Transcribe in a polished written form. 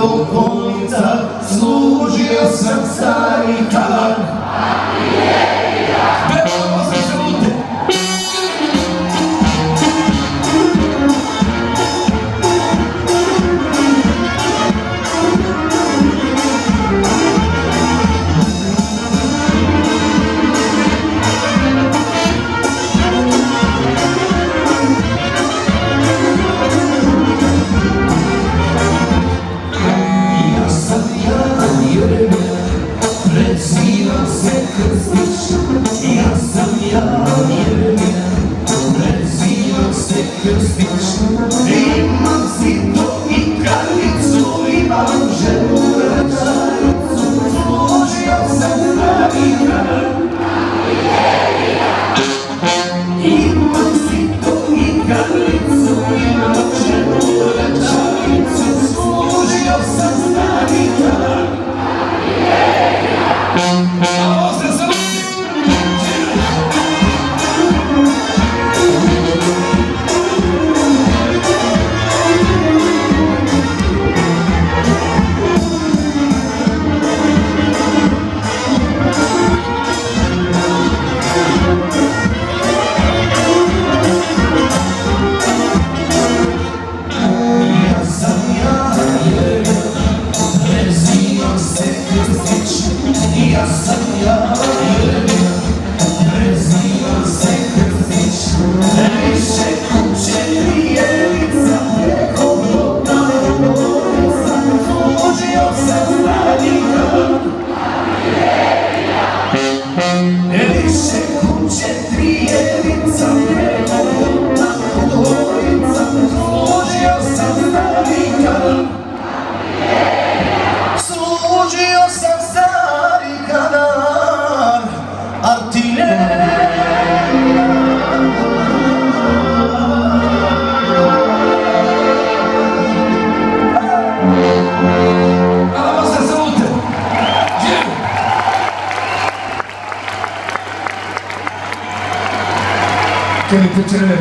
okolicach, služio sam stari kar. Pevamo za žute! Prezivam se Krstić, ja sam Jeremija. Prezivam se Krstić, imam sito i kraljicu, imam ženu vraćaricu, služio sam stari kar. Imam sito i kraljicu, imam ženu vraćaricu, služio sam stari kar. Ja sam Jeremija, prezivam se Krstić, više kuće prijelica, preko bloka Gorica, služio sam stari kar. Više kuće prijelica, preko bloka Gorica, služio sam stari kar. Služio sam stari kadar, artiljerija. Hvala vam se zovute. Čekajte,